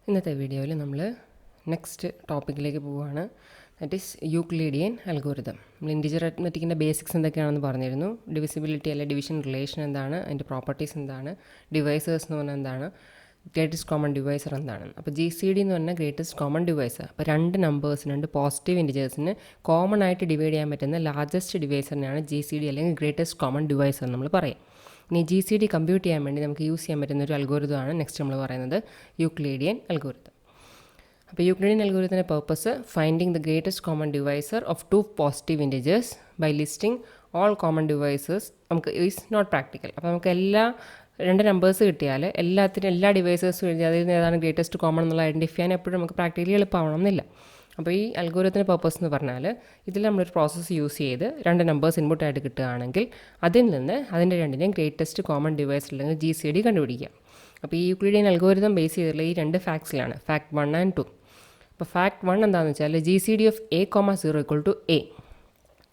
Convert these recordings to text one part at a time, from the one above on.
ഇന്നത്തെ വീഡിയോയിൽ നമ്മൾ നെക്സ്റ്റ് ടോപ്പിക്കിലേക്ക് പോവുകയാണ്. That is Euclidean algorithm. നമ്മൾ ഇൻറ്റിജർ അരിത്മെറ്റിക്കിൻ്റെ ബേസിക്സ് എന്തൊക്കെയാണെന്ന് പറഞ്ഞിരുന്നു. ഡിവിസിബിലിറ്റി അല്ലെ ഡിവിഷൻ റിലേഷൻ എന്താണ്, അതിൻ്റെ പ്രോപ്പർട്ടീസ് എന്താണ്, ഡിവൈസേഴ്സ് എന്ന് പറഞ്ഞാൽ എന്താണ്, ഗ്രേറ്റസ്റ്റ് കോമൺ ഡിവൈസർ എന്താണ്. അപ്പോൾ GCD എന്ന് പറഞ്ഞാൽ ഗ്രേറ്റസ്റ്റ് കോമൺ ഡിവൈസർ. അപ്പോൾ രണ്ട് നമ്പേഴ്സിന്, രണ്ട് പോസിറ്റീവ് ഇൻറ്റിജേഴ്സിന് കോമൺ ആയിട്ട് ഡിവൈഡ് ചെയ്യാൻ പറ്റുന്ന ലാർജസ്റ്റ് ഡിവൈസറിനെയാണ് GCD അല്ലെങ്കിൽ ഗ്രേറ്റസ്റ്റ് കോമൺ ഡിവൈസർ നമ്മൾ പറയും. ഇനി GCD കമ്പ്യൂട്ട് ചെയ്യാൻ വേണ്ടി നമുക്ക് യൂസ് ചെയ്യാൻ പറ്റുന്ന ഒരു അൽഗോരിതമാണ് നെക്സ്റ്റ് നമ്മൾ പറയുന്നത് യൂക്ലിഡിയൻ അൽഗോരിതം. അപ്പോൾ യൂക്ലിഡിയൻ അൽഗോരിതത്തിൻ്റെ purpose finding the greatest common divisor of two positive integers by listing all common divisors. നമുക്ക് ഈസ് നോട്ട് പ്രാക്ടിക്കൽ. അപ്പോൾ നമുക്ക് രണ്ട് നമ്പേഴ്സ് കിട്ടിയാൽ എല്ലാ ഡിവൈസേഴ്സും എഴുതി അതിൽ നിന്ന് ഏതാണ് ഗ്രേറ്റസ്റ്റ് കോമൺ എന്നുള്ള ഐഡൻറ്റിഫൈ ചെയ്യാൻ എപ്പോഴും നമുക്ക് പ്രാക്ടിക്കലി എളുപ്പമാവണം എന്നില്ല. അപ്പോൾ ഈ അൽഗോരിതത്തിൻ്റെ പർപ്പസ് എന്ന് പറഞ്ഞാൽ ഇതിൽ നമ്മളൊരു പ്രോസസ്സ് യൂസ് ചെയ്ത് രണ്ട് നമ്പേഴ്സ് ഇൻപുട്ടായിട്ട് കിട്ടുകയാണെങ്കിൽ അതിൽ നിന്ന് അതിൻ്റെ രണ്ടിനെയും ഗ്രേറ്റസ്റ്റ് കോമൺ ഡിവൈസർ അല്ലെങ്കിൽ GCD കണ്ടുപിടിക്കുക. അപ്പോൾ ഈ യൂക്ലിഡിയൻ അൽഗോരിതം ബേസ് ചെയ്തിട്ടുള്ള ഈ രണ്ട് ഫാക്ട്സിലാണ്, ഫാക്ട് 1 and 2. അപ്പോൾ ഫാക്ട് 1 എന്താണെന്ന് വെച്ചാൽ GCD ഓഫ് A,0 = A.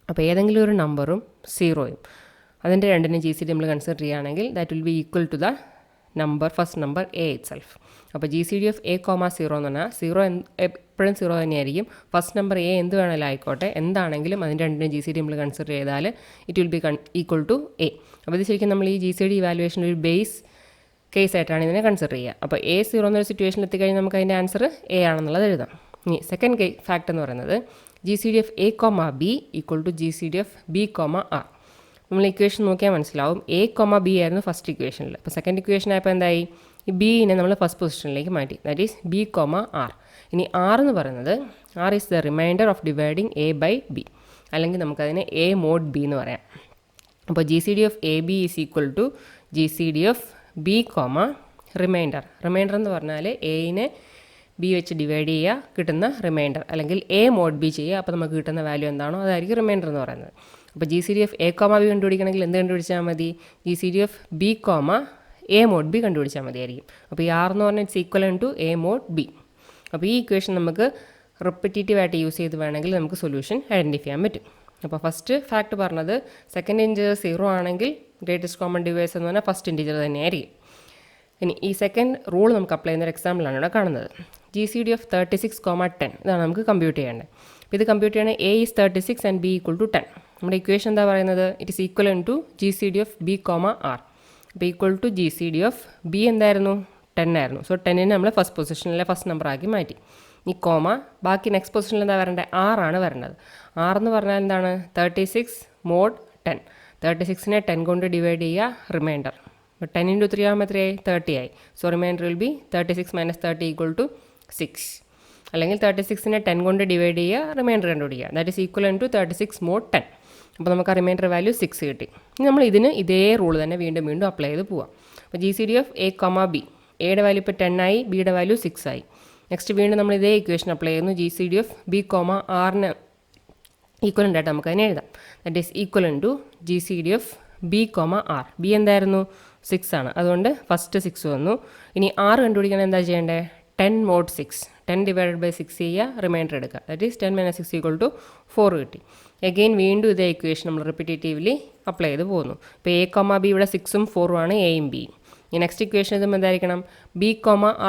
അപ്പോൾ ഏതെങ്കിലും ഒരു നമ്പറും 0യും അതിൻ്റെ രണ്ടിനും GCD നമ്മൾ കൺസിഡർ ചെയ്യുകയാണെങ്കിൽ that will be equal to the number first number A itself. അപ്പോൾ GCD ഓഫ് A,0 എന്ന് പറഞ്ഞാൽ 0 എപ്പോഴും 0 തന്നെയായിരിക്കും. ഫസ്റ്റ് നമ്പർ A എന്ത് വേണമെങ്കിലും ആയിക്കോട്ടെ, എന്താണെങ്കിലും അതിൻ്റെ രണ്ടിനും GCD നമ്മൾ കൺസിഡർ ചെയ്താൽ it will be equal to A. അപ്പോൾ ഇത് ശരിക്കും നമ്മൾ ഈ GCD ഇവാലുവേഷൻ്റെ ഒരു ബേസ് കേസ് ആയിട്ടാണ് ഇതിനെ കൺസിഡർ ചെയ്യുക. അപ്പോൾ A 0 എന്നൊരു സിറ്റുവേഷനിൽ എത്തിക്കഴിഞ്ഞാൽ നമുക്ക് അതിൻ്റെ ആൻസർ A ആണെന്നുള്ളത് എഴുതാം. ഇനി സെക്കൻഡ് ഫാക്ട് എന്ന് പറയുന്നത് GCD of A, B = GCD of B, R. നമ്മൾ ഇക്വേഷൻ നോക്കിയാൽ മനസ്സിലാവും A, B ആയിരുന്നു ഫസ്റ്റ് ഇക്വേഷനിൽ. അപ്പോൾ സെക്കൻഡ് ഇക്വേഷൻ ആയപ്പോൾ എന്തായി, ഈ ബിനെ നമ്മൾ ഫസ്റ്റ് പൊസിഷനിലേക്ക് മാറ്റി, ദാറ്റ് ഈസ് B, R. ഇനി R എന്ന് പറയുന്നത് R is the remainder of dividing A by B, അല്ലെങ്കിൽ നമുക്കതിനെ A mod B എന്ന് പറയാം. അപ്പോൾ GCD of AB is equal to GCD of B, remainder. Remainder എന്ന് പറഞ്ഞാൽ Aനെ B വെച്ച് ഡിവൈഡ് ചെയ്യുക, കിട്ടുന്ന റിമൈൻഡർ, അല്ലെങ്കിൽ A mod B ചെയ്യുക. അപ്പോൾ നമുക്ക് കിട്ടുന്ന വാല്യൂ എന്താണോ അതായിരിക്കും റിമൈൻഡർ എന്ന് പറയുന്നത്. അപ്പോൾ GCD ഓഫ് A, B കണ്ടുപിടിക്കണമെങ്കിൽ എന്ത് കണ്ടുപിടിച്ചാൽ മതി, GCD of B, A mod B കണ്ടുപിടിച്ചാൽ മതിയായിരിക്കും. അപ്പോൾ ഈ R എന്ന് പറഞ്ഞാൽ it's equivalent to A mod B. അപ്പോൾ ഈ ഇക്വേഷൻ നമുക്ക് റിപ്പറ്റേറ്റീവായിട്ട് യൂസ് ചെയ്ത് വേണമെങ്കിൽ നമുക്ക് സൊല്യൂഷൻ ഐഡൻറ്റിഫൈ ചെയ്യാൻ പറ്റും. അപ്പോൾ ഫസ്റ്റ് ഫാക്ട് പറഞ്ഞത് സെക്കൻഡ് ഇൻറ്റിജർ 0 ആണെങ്കിൽ ഗ്രേറ്റസ്റ്റ് കോമൺ ഡിവൈസർ എന്ന് പറഞ്ഞാൽ ഫസ്റ്റ് ഇൻറ്റിജർ തന്നെയായിരിക്കും. ഇനി ഈ സെക്കൻഡ് റൂൾ നമുക്ക് അപ്ലൈ ചെയ്യുന്ന ഒരു എക്സാമ്പിളാണ് ഇവിടെ കാണുന്നത്. GCD ഓഫ് 36, 10 ഇതാണ് നമുക്ക് കമ്പ്യൂട്ട് ചെയ്യേണ്ടത്. അപ്പോൾ ഇത് കമ്പ്യൂട്ട് ചെയ്യണത് A ഈസ് 36 ആൻഡ് B = 10. നമ്മുടെ ഇക്വേഷൻ എന്താ പറയുന്നത്, it is ഈക്വലൻ to GCD of B, R. അപ്പോൾ equal to GCD of B എന്തായിരുന്നു, 10 ആയിരുന്നു. സോ 10നെ നമ്മൾ ഫസ്റ്റ് പൊസിഷനിലെ ഫസ്റ്റ് നമ്പർ ആക്കി മാറ്റി. ഈ ബാക്കി നെക്സ്റ്റ് പൊസിഷനിൽ എന്താ വരേണ്ടത്, R ആണ് വരേണ്ടത്. R എന്ന് പറഞ്ഞാൽ എന്താണ്, 36 mod 10. 36നെ 10 കൊണ്ട് ഡിവൈഡ് ചെയ്യുക, റിമൈൻഡർ. അപ്പോൾ 10 × 3 ആകുമ്പോൾ എത്രയായി, 30 ആയി. So reminder will be 36 - 30 = 6. അല്ലെങ്കിൽ 36നെ 10 കൊണ്ട് ഡിവൈഡ് ചെയ്യുക, റിമൈൻഡർ കണ്ടുപിടിക്കുക, ദാറ്റ് ഈസ് ഈക്വലൻ ടു 36 mod 10. അപ്പോൾ നമുക്ക് ആ റിമൈൻഡർ വാല്യൂ 6 കിട്ടി. ഇനി നമ്മൾ ഇതിന് ഇതേ റൂൾ തന്നെ വീണ്ടും അപ്ലൈ ചെയ്ത് പോവാം. അപ്പോൾ GCD ഓഫ് A, B, എയുടെ വാല്യൂ ഇപ്പോൾ 10 ആയി, ബിയുടെ വാല്യൂ 6 ആയി. നെക്സ്റ്റ് വീണ്ടും നമ്മൾ ഇതേ ഇക്വേഷൻ അപ്ലൈ ചെയ്യുന്നു. GCD ഓഫ് B, Rന് ഈക്വലൻ്റ് ആയിട്ട് നമുക്ക് അതിനെ എഴുതാം, that is ഈക്വലൻ to GCD of B, R. B എന്തായിരുന്നു, 6 ആണ്, അതുകൊണ്ട് ഫസ്റ്റ് 6 വന്നു. ഇനി R കണ്ടുപിടിക്കണം എന്താ ചെയ്യേണ്ടത്, 10 mod 6, 10 ഡിവൈഡഡ് ബൈ 6 ചെയ്യുക, റിമൈൻഡർ എടുക്കുക, ദാറ്റ് ഈസ് 10 - 6 = 4 കിട്ടി. എഗെയിൻ വീണ്ടും ഇതേ ഇക്വേഷൻ നമ്മൾ റിപ്പീറ്റേറ്റീവ്ലി അപ്ലൈ ചെയ്ത് പോകുന്നു. ഇപ്പോൾ A, B ഇവിടെ 6ഉം 4ഉം ആണ്, Aയും Bയും. ഈ നെക്സ്റ്റ് ഇക്വേഷൻ എഴുതുമ്പോൾ എന്തായിരിക്കണം, B,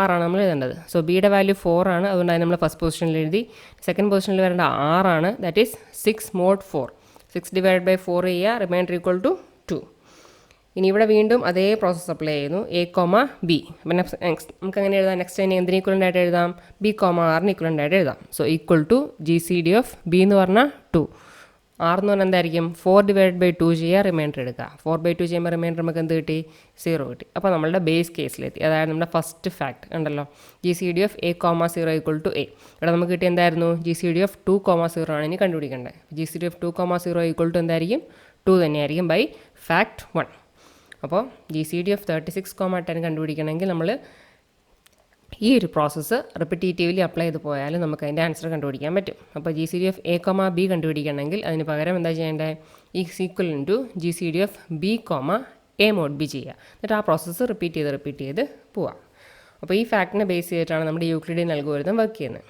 R ആണ് നമ്മൾ എഴുതേണ്ടത്. സോ ബിയുടെ വാല്യൂ 4 ആണ്, അതുകൊണ്ട് അത് നമ്മൾ ഫസ്റ്റ് പൊസിഷനിൽ എഴുതി. സെക്കൻഡ് പൊസിഷനിൽ വരേണ്ട R ആണ്, that is 6 mod 4. 6 divide by 4 ചെയ്യുക, റിമൈൻഡർ ഈക്വൽ ടു 2. ഇനി ഇവിടെ വീണ്ടും അതേ പ്രോസസ്സ് അപ്ലൈ ചെയ്യുന്നു, A, B. പിന്നെ നമുക്ക് അങ്ങനെ എഴുതാം, നെക്സ്റ്റ് അതിന് എന്തിന് ഈക്വലൻ്റ് ആയിട്ട് എഴുതാം, B, Rന് ഈക്വലൻ്റ് ആയിട്ട് എഴുതാം. So equal to GCD of B എന്ന് പറഞ്ഞാൽ 2. R എന്ന് പറഞ്ഞാൽ എന്തായിരിക്കും, 4 ഡിവൈഡ് ബൈ 2 ചെയ്യുക, റിമൈൻഡർ എടുക്കുക. 4/2 ചെയ്യുമ്പോൾ റിമൈൻഡർ നമുക്ക് എന്ത് കിട്ടി, 0 കിട്ടി. അപ്പോൾ നമ്മളുടെ ബേസ് കേസിലെത്തി, അതായത് നമ്മുടെ ഫസ്റ്റ് ഫാക്ട് ഉണ്ടല്ലോ, GCD ഓഫ് A, 0 = A. ഇവിടെ നമുക്ക് കിട്ടി എന്തായിരുന്നു, GCD ഓഫ് 2, 0 ആണ് ഇനി കണ്ടുപിടിക്കേണ്ടത്. GCD ഓഫ് 2, 0 = എന്തായിരിക്കും, 2 തന്നെയായിരിക്കും ബൈ ഫാക്ട് 1. അപ്പോൾ GCD ഓഫ് 36, 10 കണ്ടുപിടിക്കണമെങ്കിൽ നമ്മൾ ഈ ഒരു പ്രോസസ്സ് റിപ്പറ്റേറ്റീവ്ലി അപ്ലൈ ചെയ്ത് പോയാൽ നമുക്ക് അതിൻ്റെ ആൻസർ കണ്ടുപിടിക്കാൻ പറ്റും. അപ്പോൾ GCD ഓഫ് A, B കണ്ടുപിടിക്കണമെങ്കിൽ അതിന് പകരം എന്താ ചെയ്യേണ്ടത്, is ഈക്വലൻ to GCD of B, A mod B ചെയ്യുക. എന്നിട്ട് ആ പ്രോസസ്സ് റിപ്പീറ്റ് ചെയ്ത് പോവാം. അപ്പോൾ ഈ ഫാക്ടിനെ ബേസ് ചെയ്തിട്ടാണ് നമ്മുടെ യൂക്ലിഡിയൻ അൽഗോരിതം വർക്ക് ചെയ്യുന്നത്.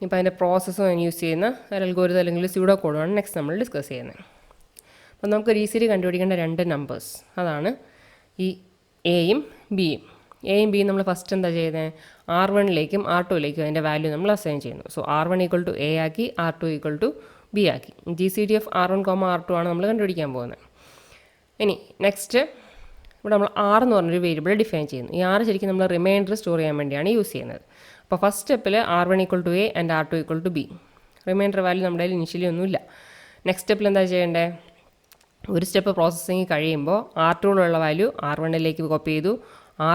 ഇപ്പോൾ അതിൻ്റെ പ്രോസസ്സ് യൂസ് ചെയ്യുന്ന അൽഗോരിതം അല്ലെങ്കിൽ സ്യൂഡോ കോഡാണ് നെക്സ്റ്റ് നമ്മൾ ഡിസ്കസ് ചെയ്യുന്നത്. അപ്പോൾ നമുക്ക് GCD കണ്ടുപിടിക്കേണ്ട രണ്ട് നമ്പേഴ്സ്, അതാണ് ഈ എയും ബിയും. എയും ബിയും നമ്മൾ ഫസ്റ്റ് എന്താ ചെയ്യുന്നത്, R1ലേക്കും R2ലേക്കും അതിൻ്റെ വാല്യൂ നമ്മൾ അസൈൻ ചെയ്യുന്നു. So R1 equal to A ആക്കി, R2 ഈക്വൽ ടു ബി ആക്കി. GCD ഓഫ് R1, R2 ആണ് നമ്മൾ കണ്ടുപിടിക്കാൻ പോകുന്നത്. ഇനി നെക്സ്റ്റ് ഇവിടെ നമ്മൾ R എന്ന് പറഞ്ഞൊരു വേരിയബിൾ ഡിഫൈൻ ചെയ്യുന്നു. ഈ R ശരിക്കും നമ്മൾ റിമൈൻഡർ സ്റ്റോർ ചെയ്യാൻ വേണ്ടിയാണ് യൂസ് ചെയ്യുന്നത്. അപ്പോൾ ഫസ്റ്റ് സ്റ്റെപ്പിൽ R1 equal to A and R2 equal to B. Remainder value നമ്മുടെ കയ്യിൽ ഇനിഷ്യലി ഒന്നുമില്ല. നെക്സ്റ്റ് സ്റ്റെപ്പിൽ എന്താ ചെയ്യേണ്ടത്, ഒരു സ്റ്റെപ്പ് പ്രോസസ്സിങ് കഴിയുമ്പോൾ R2ലുള്ള വാല്യൂ R1ലേക്ക് കോപ്പി ചെയ്തു,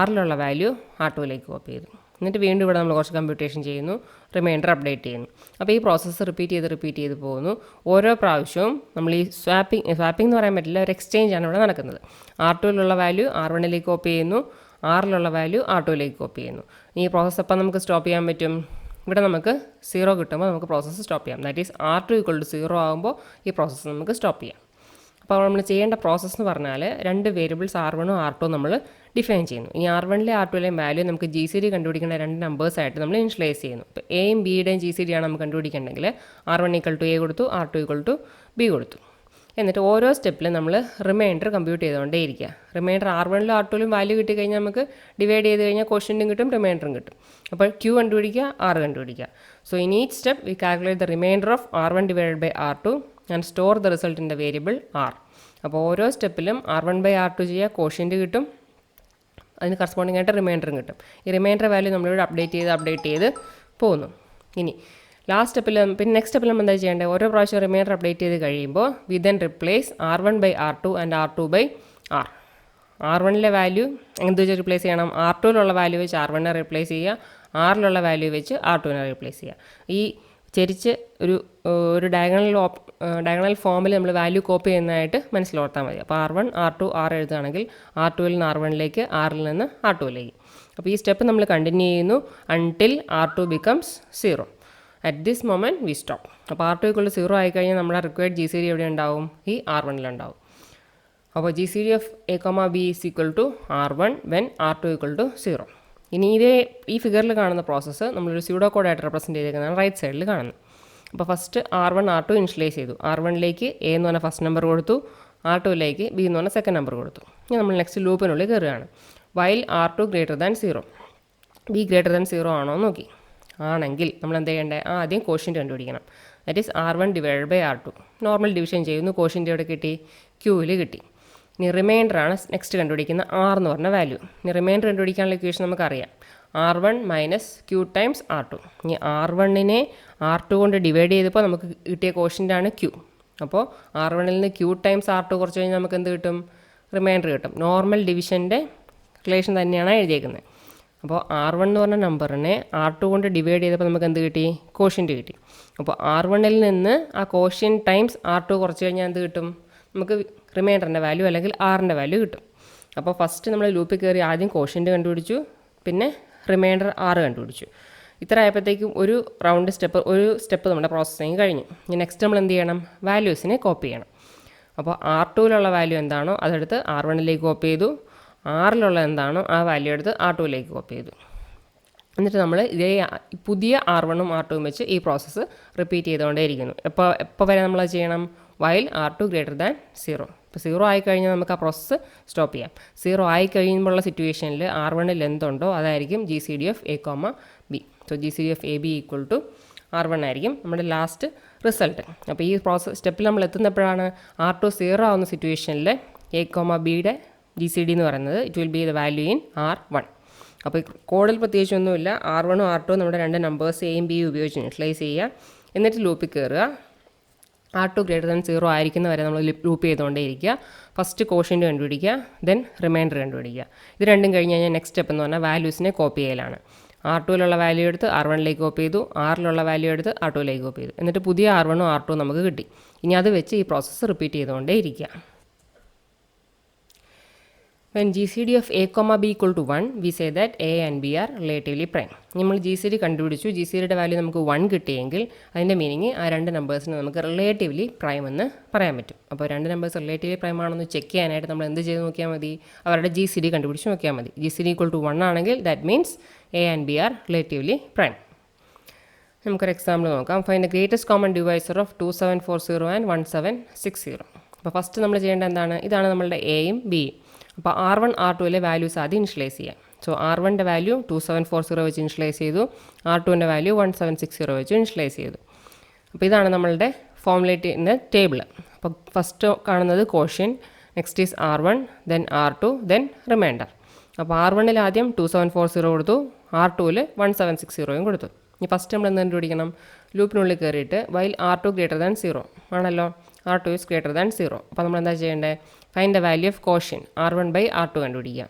Rലുള്ള വാല്യൂ R2ലേക്ക് കോപ്പി ചെയ്തു. എന്നിട്ട് വീണ്ടും ഇവിടെ നമ്മൾ കുറച്ച് കമ്പ്യൂട്ടേഷൻ ചെയ്യുന്നു, റിമൈൻഡർ അപ്ഡേറ്റ് ചെയ്യുന്നു. അപ്പോൾ ഈ പ്രോസസ്സ് റിപ്പീറ്റ് ചെയ്ത് പോകുന്നു. ഓരോ പ്രാവശ്യവും നമ്മൾ ഈ സ്വാപ്പിംഗ് എന്ന് പറയാൻ പറ്റില്ല, ഒരു എക്സ്ചേഞ്ച് ആണ് ഇവിടെ നടക്കുന്നത്. R2ലുള്ള വാല്യൂ R1ലേക്ക് കോപ്പി ചെയ്യുന്നു, Rലുള്ള വാല്യൂ R2ലേക്ക് കോപ്പി ചെയ്യുന്നു. ഈ പ്രോസസ്സ് അപ്പം നമുക്ക് സ്റ്റോപ്പ് ചെയ്യാൻ പറ്റും. ഇവിടെ നമുക്ക് 0 കിട്ടുമ്പോൾ നമുക്ക് പ്രോസസ്സ് സ്റ്റോപ്പ് ചെയ്യാം. That is R2 equal to 0 ആകുമ്പോൾ ഈ പ്രോസസ്സ് നമുക്ക് സ്റ്റോപ്പ് ചെയ്യാം. അപ്പോൾ നമ്മൾ ചെയ്യേണ്ട പ്രോസസ്സ് എന്ന് പറഞ്ഞാൽ രണ്ട് വേരിയബിൾസ് R1ഉം R2ഉം നമ്മൾ ഡിഫൈൻ ചെയ്യുന്നു. ഇനി R1ലെയും R2ലെയും വാല്യൂ നമുക്ക് GCD കണ്ടുപിടിക്കേണ്ട രണ്ട് നമ്പേഴ്സായിട്ട് നമ്മൾ ഇനിഷ്യലൈസ് ചെയ്യുന്നു. ഇപ്പോൾ എയും ബിയുടെയും GCD ആണ് നമുക്ക് കണ്ടുപിടിക്കേണ്ടെങ്കിൽ R1 ഈക്വൽ ടു എ കൊടുത്തു, R2 ഈക്വൽ ടു ബി കൊടുത്തു. എന്നിട്ട് ഓരോ സ്റ്റെപ്പിലും നമ്മൾ റിമൈൻഡർ കമ്പ്യൂട്ട് ചെയ്തുകൊണ്ടേ ഇരിക്കുക. റിമൈൻഡർ R1ലും R2ലും വാല്യൂ കിട്ടിക്കഴിഞ്ഞാൽ നമുക്ക് ഡിവൈഡ് ചെയ്ത് കഴിഞ്ഞാൽ ക്വസ്റ്റ്യൻറ്റും കിട്ടും, റിമൈൻഡറും കിട്ടും. അപ്പോൾ Q കണ്ടുപിടിക്കുക, R കണ്ടുപിടിക്കുക. So in each step we calculate the remainder of R1 divided by R2 and store the result in the variable R. അപ്പോൾ ഓരോ സ്റ്റെപ്പിലും R1 ബൈ R2 ചെയ്യുക, ക്വസ്റ്റ്യൻറ്റ് കിട്ടും, അതിന് കറസ്പോണ്ടിങ് ആയിട്ട് റിമൈൻഡറും കിട്ടും. ഈ റിമൈൻഡർ വാല്യൂ നമ്മളിവിടെ അപ്ഡേറ്റ് ചെയ്ത് പോകുന്നു. ഇനി ലാസ്റ്റ് സ്റ്റെപ്പിൽ പിന്നെ നെക്സ്റ്റ് സ്റ്റെപ്പിൽ നമ്മൾ എന്താ ചെയ്യേണ്ടത്, ഓരോ പ്രാവശ്യം റിമൈൻഡർ അപ്ഡേറ്റ് ചെയ്ത് കഴിയുമ്പോൾ we then replace R1 by R2 and R2 by R. R1ലെ വാല്യൂ എന്ത് വെച്ച് റിപ്ലേസ് ചെയ്യണം, R2ലുള്ള വാല്യൂ വെച്ച് R1നെ റിപ്ലേസ് ചെയ്യുക, Rലുള്ള വാല്യൂ വെച്ച് R2നെ റിപ്ലേസ് ചെയ്യുക. ഈ ചെരിച്ച് ഒരു ഡയഗണൽ ഫോമിൽ നമ്മൾ വാല്യൂ കോപ്പി ചെയ്യുന്നതായിട്ട് മനസ്സിലോർത്താൽ മതി. അപ്പോൾ R1, R2, R എഴുതുകയാണെങ്കിൽ R2ൽ നിന്ന് R1ലേക്ക്, Rൽ നിന്ന് R2ലേക്ക്. അപ്പോൾ ഈ സ്റ്റെപ്പ് നമ്മൾ കണ്ടിന്യൂ ചെയ്യുന്നു until R2 becomes 0. At this moment we stop. അപ്പോൾ R2 ഈക്വൽ ടു 0 ആയിക്കഴിഞ്ഞാൽ നമ്മുടെ റിക്വയർഡ് GCD എവിടെ ഉണ്ടാവും, ഈ R1ലുണ്ടാവും. അപ്പോൾ GCD of A, B is equal to R1 when R2 equal to 0. ഇനി ഈ ഫിഗറിൽ കാണുന്ന പ്രോസസ്സ് നമ്മളൊരു സ്യൂഡോ കോഡായിട്ട് റെപ്രസെൻറ്റ് ചെയ്തേക്കുന്നതാണ് റൈറ്റ് സൈഡിൽ കാണുന്നത്. അപ്പോൾ ഫസ്റ്റ് R1, R2 ഇനിഷ്യലൈസ് ചെയ്തു. R1ലേക്ക് A എന്ന് പറഞ്ഞ ഫസ്റ്റ് നമ്പർ കൊടുത്തു, R2ലേക്ക് B എന്ന് പറഞ്ഞ സെക്കൻഡ് നമ്പർ കൊടുത്തു. ഇനി നമ്മൾ നെക്സ്റ്റ് ലൂപ്പിനുള്ളിൽ കയറുകയാണ്. While R2 greater than 0, B greater than 0 ആണോ നോക്കി. ആണെങ്കിൽ നമ്മൾ എന്ത് ചെയ്യേണ്ടത്, ആദ്യം കോഷ്യൻ്റ് കണ്ടുപിടിക്കണം. That is R1 divided by R2. Normal division ചെയ്യുന്നു, കോഷ്യൻ്റ് എവിടെ കിട്ടി, Qയിൽ കിട്ടി. ഇനി റിമൈൻഡറാണ് നെക്സ്റ്റ് കണ്ടുപിടിക്കുന്ന R എന്ന് പറഞ്ഞ വാല്യൂ. ഇനി റിമൈൻഡർ കണ്ടുപിടിക്കാനുള്ള ഇക്വേഷൻ നമുക്കറിയാം, R1 minus Q times R2. ഇനി R1നെ R2 കൊണ്ട് ഡിവൈഡ് ചെയ്തപ്പോൾ നമുക്ക് കിട്ടിയ കോഷ്യൻ്റാണ് Q. അപ്പോൾ R1ൽ നിന്ന് Q ടൈംസ് R2 കുറച്ച് കഴിഞ്ഞാൽ നമുക്ക് എന്ത് കിട്ടും, റിമൈൻഡർ കിട്ടും. നോർമൽ ഡിവിഷൻ്റെ റിലേഷൻ തന്നെയാണ് എഴുതിയേക്കുന്നത്. അപ്പോൾ R1 എന്ന് പറഞ്ഞ നമ്പറിനെ R2 കൊണ്ട് ഡിവൈഡ് ചെയ്തപ്പോൾ നമുക്ക് എന്ത് കിട്ടി, കോഷ്യൻ്റ് കിട്ടി. അപ്പോൾ R1ൽ നിന്ന് ആ കോഷ്യൻ്റ് ടൈംസ് R2 കുറച്ച് കഴിഞ്ഞാൽ എന്ത് കിട്ടും, നമുക്ക് റിമൈൻഡറിൻ്റെ വാല്യൂ അല്ലെങ്കിൽ Rൻ്റെ വാല്യൂ കിട്ടും. അപ്പോൾ ഫസ്റ്റ് നമ്മൾ ലൂപ്പിൽ കയറി ആദ്യം കോഷ്യൻ്റ് കണ്ടുപിടിച്ചു, പിന്നെ റിമൈൻഡർ R കണ്ടുപിടിച്ചു. ഇത്ര ആയപ്പോഴത്തേക്കും ഒരു സ്റ്റെപ്പ് നമ്മുടെ പ്രോസസ്സിങ് കഴിഞ്ഞു. ഇനി നെക്സ്റ്റ് നമ്മൾ എന്ത് ചെയ്യണം, വാല്യൂസിനെ കോപ്പി ചെയ്യണം. അപ്പോൾ R2ലുള്ള വാല്യൂ എന്താണോ അതെടുത്ത് R1ലേക്ക് കോപ്പി ചെയ്തു, Rലുള്ള എന്താണോ ആ വാല്യൂ എടുത്ത് R2ലേക്ക് കോപ്പി ചെയ്തു. എന്നിട്ട് നമ്മൾ ഇതേ പുതിയ R1ഉം R2ഉം വെച്ച് ഈ പ്രോസസ്സ് റിപ്പീറ്റ് ചെയ്തുകൊണ്ടേ ഇരിക്കുന്നു. എപ്പോൾ വരെ നമ്മൾ ചെയ്യണം, വൈൽ R2 ഗ്രേറ്റർ ദാൻ 0. ഇപ്പോൾ 0 ആയിക്കഴിഞ്ഞാൽ നമുക്ക് ആ പ്രോസസ്സ് സ്റ്റോപ്പ് ചെയ്യാം. 0 ആയിക്കഴിയുമ്പോഴുള്ള സിറ്റുവേഷനിൽ R1ൽ എന്തുണ്ടോ അതായിരിക്കും GCD of A, B. So GCD of AB equal to R1 ആയിരിക്കും നമ്മുടെ ലാസ്റ്റ് റിസൾട്ട്. അപ്പോൾ ഈ സ്റ്റെപ്പിൽ നമ്മൾ എത്തുന്നപ്പോഴാണ് R2 0 ആവുന്ന സിറ്റുവേഷനിൽ A, Bയുടെ GCD എന്ന് പറയുന്നത് it will B the value in R1. അപ്പോൾ കോഡിൽ പ്രത്യേകിച്ചൊന്നുമില്ല, R1ഉം R2ഉം നമ്മുടെ രണ്ട് നമ്പേഴ്സ് എയും ബിയും ഉപയോഗിച്ച് ഇനിഷ്യലൈസ് ചെയ്യുക. എന്നിട്ട് ലൂപ്പിൽ കയറുക. R2 ഗ്രേറ്റർ ദാൻ 0 ആയിരിക്കുന്ന വരെ നമ്മൾ ലൂപ്പ് ചെയ്തുകൊണ്ടേ ഇരിക്കുക. ഫസ്റ്റ് കോഷ്യൻ്റ് കണ്ടുപിടിക്കുക, ദെൻ റിമൈൻഡർ കണ്ടുപിടിക്കുക. ഇത് രണ്ടും കഴിഞ്ഞ് കഴിഞ്ഞാൽ നെക്സ്റ്റ് സ്റ്റെപ്പ് എന്ന് പറഞ്ഞാൽ വാല്യൂസിനെ കോപ്പി ചെയ്യലാണ്. R2ലുള്ള വാല്യൂ എടുത്ത് R1ലേക്ക് കോപ്പി ചെയ്തു, Rലുള്ള വാല്യൂ എടുത്ത് R2ലേക്ക് കോപ്പി ചെയ്തു. എന്നിട്ട് പുതിയ R1ഉം R2ഉം നമുക്ക് കിട്ടി. ഇനി അത് വെച്ച് ഈ പ്രോസസ്സ് റിപ്പീറ്റ് ചെയ്തുകൊണ്ടേ ഇരിക്കുക. When GCD of A, B equal to 1, we say that A and B are relatively prime. നമ്മൾ GCD കണ്ടുപിടിച്ചു, GCDയുടെ വാല്യൂ നമുക്ക് 1 കിട്ടിയെങ്കിൽ അതിൻ്റെ മീനിങ് ആ രണ്ട് നമ്പേഴ്സിന് നമുക്ക് റിലേറ്റീവ്ലി പ്രൈം എന്ന് പറയാൻ പറ്റും. അപ്പോൾ രണ്ട് നമ്പേഴ്സ് റിലേറ്റീവ്ലി പ്രൈം ആണെന്ന് ചെക്ക് ചെയ്യാനായിട്ട് നമ്മൾ എന്ത് ചെയ്ത് നോക്കിയാൽ മതി, അവരുടെ GCD കണ്ടുപിടിച്ച് നോക്കിയാൽ മതി. GCD ഈക്വൽ ടു 1 ആണെങ്കിൽ that means A and B are relatively prime. നമുക്കൊരു എക്സാമ്പിൾ നോക്കാം. Find the greatest common divisor of 2740 and 1760. അപ്പോൾ ഫസ്റ്റ് നമ്മൾ ചെയ്യേണ്ട എന്താണ്, ഇതാണ് നമ്മളുടെ എയും ബിയും. അപ്പോൾ R1, R2ലെ വാല്യൂസ് ആദ്യം ഇനിഷ്യലൈസ് ചെയ്യാം. സോ R1ൻ്റെ വാല്യൂ 2740 വെച്ച് ഇനിഷ്യലൈസ് ചെയ്തു, R2ൻ്റെ വാല്യൂ 1760 വെച്ച് ഇനിഷ്യലൈസ് ചെയ്തു. അപ്പോൾ ഇതാണ് നമ്മളുടെ ഫോർമുലേറ്റിൻ്റെ ടേബിൾ. അപ്പോൾ ഫസ്റ്റ് കാണുന്നത് quotient, next is R1, then R2, then remainder. അപ്പോൾ R1ൽ ആദ്യം 2740 കൊടുത്തു, R2ൽ 1760 കൊടുത്തു. ഇനി ഫസ്റ്റ് നമ്മൾ എന്ത് കണ്ടുപിടിക്കണം? ലൂപ്പിനുള്ളിൽ കയറിയിട്ട് വൈൽ R2 ഗ്രേറ്റർ ദാൻ 0 ആണല്ലോ, R2 ഈസ് ഗ്രേറ്റർ ദാൻ 0. അപ്പോൾ നമ്മൾ എന്താ ചെയ്യേണ്ടത്? Find the value of quotient R1/R2 കണ്ടുപിടിക്കുക.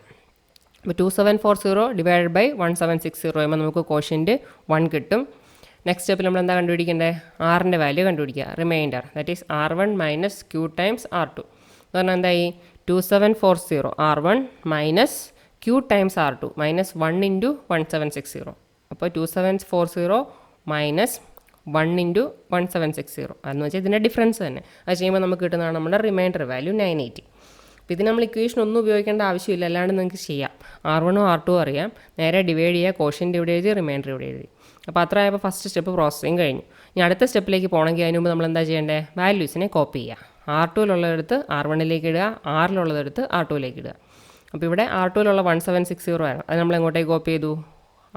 അപ്പോൾ 2740 ഡിവൈഡഡ് ബൈ 1760 ആകുമ്പോൾ നമുക്ക് കോഷ്യൻ്റ് 1 കിട്ടും. നെക്സ്റ്റ് സ്റ്റെപ്പിൽ നമ്മൾ എന്താ കണ്ടുപിടിക്കേണ്ടത്? ആറിൻ്റെ വാല്യൂ കണ്ടുപിടിക്കുക, remainder, that is R1 minus Q times R2. എന്ന് പറഞ്ഞാൽ എന്തായി? 2740 R1 minus Q times R2 minus 1 into 1760. അപ്പോൾ 2740 മൈനസ് 1 ഇൻറ്റു 1760 അതെന്ന് വെച്ചാൽ ഇതിൻ്റെ ഡിഫറൻസ് തന്നെ. അത് ചെയ്യുമ്പോൾ നമുക്ക് കിട്ടുന്നതാണ് നമ്മുടെ റിമൈൻഡർ വാല്യൂ 980. അപ്പോൾ ഇത് നമ്മൾ ഇക്വേഷൻ ഒന്നും ഉപയോഗിക്കേണ്ട ആവശ്യമില്ല, അല്ലാണ്ട് നിങ്ങൾക്ക് ചെയ്യാം. R1ഉം R2ഉം അറിയാം, നേരെ ഡിവൈഡ് ചെയ്യുക, കോഷ്യൻ്റ് ഇവിടെ എഴുതി, റിമൈൻഡർ ഇവിടെ എഴുതി. അപ്പോൾ അത്ര ആയപ്പോൾ ഫസ്റ്റ് സ്റ്റെപ്പ് പ്രോസസ്സിങ് കഴിഞ്ഞു. ഇനി അടുത്ത സ്റ്റെപ്പിലേക്ക് പോകണമെങ്കിൽ അതിന് മുമ്പ് നമ്മൾ എന്താ ചെയ്യേണ്ടത്? വാല്യൂസിനെ കോപ്പി ചെയ്യുക. R2ലുള്ളതെടുത്ത് R1ലേക്ക് ഇടുക, R1ലുള്ളതെടുത്ത് R2ലേക്ക് ഇടുക. അപ്പോൾ ഇവിടെ R2ലുള്ള 1760 ആണ്, അത് നമ്മൾ എങ്ങോട്ടേക്ക് കോപ്പി ചെയ്തു?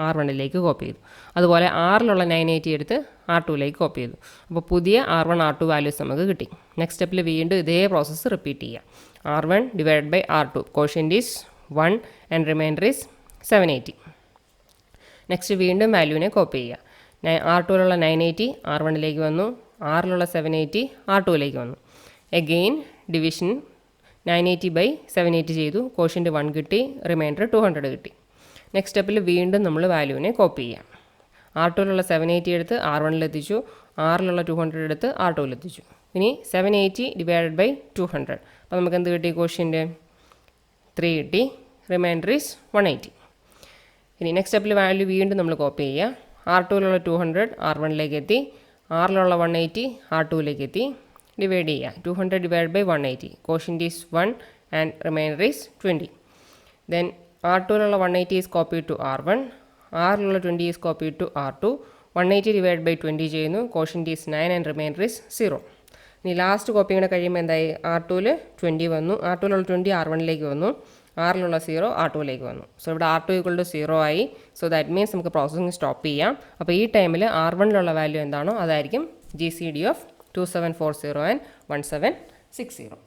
R1ലേക്ക് കോപ്പി ചെയ്തു. അതുപോലെ R1ലുള്ള 980 എടുത്ത് R2ലേക്ക് കോപ്പി ചെയ്തു. അപ്പോൾ പുതിയ R1 R2 വാല്യൂസ് നമുക്ക് കിട്ടി. നെക്സ്റ്റ് സ്റ്റെപ്പിൽ വീണ്ടും ഇതേ പ്രോസസ്സ് റിപ്പീറ്റ് ചെയ്യുക. R1 divide by R2, quotient is 1 and remainder is 780. Next വീണ്ടും വാല്യൂവിനെ കോപ്പി ചെയ്യുക. R2ലുള്ള 980 R1ലേക്ക് വന്നു, R1ലുള്ള 780 R2ലേക്ക് വന്നു. എഗെയിൻ ഡിവിഷൻ 980/780 ചെയ്തു, കോഷ്യൻ്റ് 1 കിട്ടി, റിമൈൻഡർ 200 കിട്ടി. നെക്സ്റ്റ് സ്റ്റെപ്പിൽ വീണ്ടും നമ്മൾ വാല്യൂവിനെ കോപ്പി ചെയ്യാം. R2ലുള്ള 780 എടുത്ത് R1ലെത്തിച്ചു, R1ലുള്ള 200 എടുത്ത് R2ലെത്തിച്ചു. ഇനി 780 ഡിവൈഡഡ് ബൈ 200, അപ്പോൾ നമുക്ക് എന്ത് കിട്ടി? കോഷ്യൻ്റ് 3 കിട്ടി, റിമൈൻഡർ ഈസ് 180. ഇനി നെക്സ്റ്റ് സ്റ്റെപ്പിൽ വാല്യൂ വീണ്ടും നമ്മൾ കോപ്പി ചെയ്യുക. R2ലുള്ള 200 R1ലേക്ക് എത്തി, R1ലുള്ള 180 R2ലേക്ക് എത്തി, ഡിവൈഡ് ചെയ്യുക. 200 divide by 180, quotient is 1 and remainder is 20. Then R2ലുള്ള 180 ഈസ് കോപ്പി ടു R1, R1ലുള്ള 20 is copy to R2. 180 divide by 20 ചെയ്യുന്നു, quotient is 9 and remainder is 0. ഇനി ലാസ്റ്റ് കോപ്പി കൂടെ കഴിയുമ്പോൾ എന്തായി? R2ൽ 20 വന്നു, R2ലുള്ള 20 R1ലേക്ക് വന്നു, R1ലുള്ള 0 R2ലേക്ക് വന്നു. സോ ഇവിടെ R2 = 0 ആയി. സോ ദാറ്റ് മീൻസ് നമുക്ക് പ്രോസസ്സിങ് സ്റ്റോപ്പ് ചെയ്യാം. അപ്പോൾ ഈ ടൈമിൽ R1ലുള്ള വാല്യൂ എന്താണോ അതായിരിക്കും GCD of 2740 and 1760.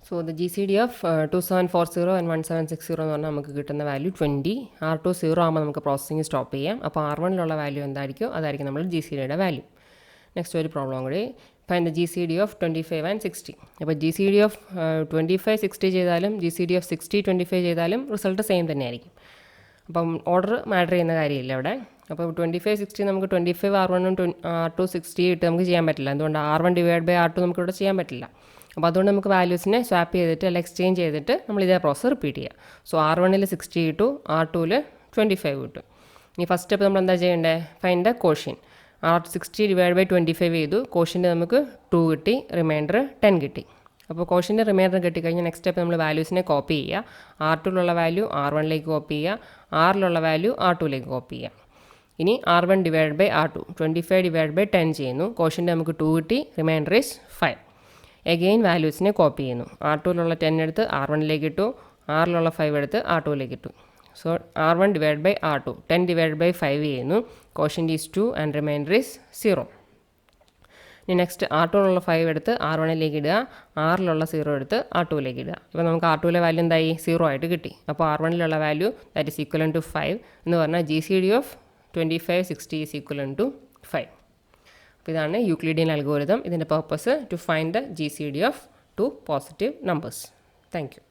So the GCD of 2740 and 1760 എന്ന് പറഞ്ഞാൽ നമുക്ക് കിട്ടുന്ന വാല്യൂ 20. R2 0 ആകുമ്പോൾ നമുക്ക് പ്രോസസ്സിങ് സ്റ്റോപ്പ് ചെയ്യാം. അപ്പോൾ R1ലുള്ള വാല്യൂ എന്തായിരിക്കും? അതായിരിക്കും നമ്മൾ GCDയുടെ വാല്യൂ. നെക്സ്റ്റ് ഒരു പ്രോബ്ലം കൂടി, find the GCD of 25 and 60. അപ്പോൾ GCD ഓഫ് 25 60 ചെയ്താലും GCD ഓഫ് 60 25 ചെയ്താലും റിസൾട്ട് സെയിം തന്നെയായിരിക്കും. അപ്പം ഓർഡർ മാറ്റർ ചെയ്യുന്ന കാര്യമില്ല ഇവിടെ. അപ്പോൾ 25 60 നമുക്ക് 25 R1ഉം R2 60 ഇട്ട് നമുക്ക് ചെയ്യാൻ പറ്റില്ല. എന്തുകൊണ്ട്? R1 ഡിവൈഡ് ബൈ R2 നമുക്കിവിടെ ചെയ്യാൻ പറ്റില്ല. അപ്പോൾ അതുകൊണ്ട് നമുക്ക് വാല്യൂസിനെ സ്വാപ്പ് ചെയ്തിട്ട് അല്ലെങ്കിൽ എക്സ്ചേഞ്ച് ചെയ്തിട്ട് നമ്മൾ ഇതേ പ്രോസസ് റിപ്പീറ്റ് ചെയ്യുക. സോ R1ൽ 60 ഇട്ടു, R2ൽ 25 കിട്ടും. ഇനി ഫസ്റ്റ് സ്റ്റെപ്പ് നമ്മൾ എന്താ ചെയ്യേണ്ടത്? Find the quotient. R60 divide by 25 ചെയ്തു, കോഷ്യൻ്റ് നമുക്ക് 2 കിട്ടി, റിമൈൻഡർ 10 കിട്ടി. അപ്പോൾ കോഷ്യൻ്റെ റിമൈൻഡർ കിട്ടിക്കഴിഞ്ഞാൽ നെക്സ്റ്റ് സ്റ്റെപ്പ് നമ്മൾ വാല്യൂസിനെ കോപ്പി ചെയ്യുക. R2ലുള്ള വാല്യൂ R1ലേക്ക് കോപ്പി ചെയ്യുക, R1ലുള്ള വാല്യൂ R2ലേക്ക് കോപ്പി ചെയ്യുക. ഇനി R1 divide by R2, 25 divide by 10 ചെയ്യുന്നു, കോഷ്യൻ്റ് നമുക്ക് 2 കിട്ടി, റിമൈൻഡർ ഈസ് 5. എഗെയിൻ വാല്യൂസിനെ കോപ്പി ചെയ്യുന്നു. R2ലുള്ള 10 എടുത്ത് R1ലേക്ക് ഇട്ടു, R1ലുള്ള 5 എടുത്ത് R2ലേക്ക് ഇട്ടു. So R1 divide by R2, 10 divide by 5 ചെയ്യുന്നു, quotient is 2 and remainder is 0. ഇനി നെക്സ്റ്റ് R2ലുള്ള 5 എടുത്ത് R1ലേക്ക് ഇടുക, R1ലുള്ള 0 എടുത്ത് R2ലേക്ക് ഇടുക. ഇപ്പോൾ നമുക്ക് R2ലെ വാല്യൂ എന്തായി? 0 ആയിട്ട് കിട്ടി. അപ്പോൾ R1ലുള്ള വാല്യൂ ദാറ്റ് ഈസ് ഈക്വലൻ ടു 5 എന്ന് പറഞ്ഞാൽ GCD ഓഫ് 25 60 ഈസ് ഈക്വലൻ ടു 5. അപ്പോൾ ഇതാണ് യൂക്ലിഡിയൻ അൽഗോരിതം. ഇതിൻ്റെ purpose to find the GCD of 2 positive numbers. Thank U.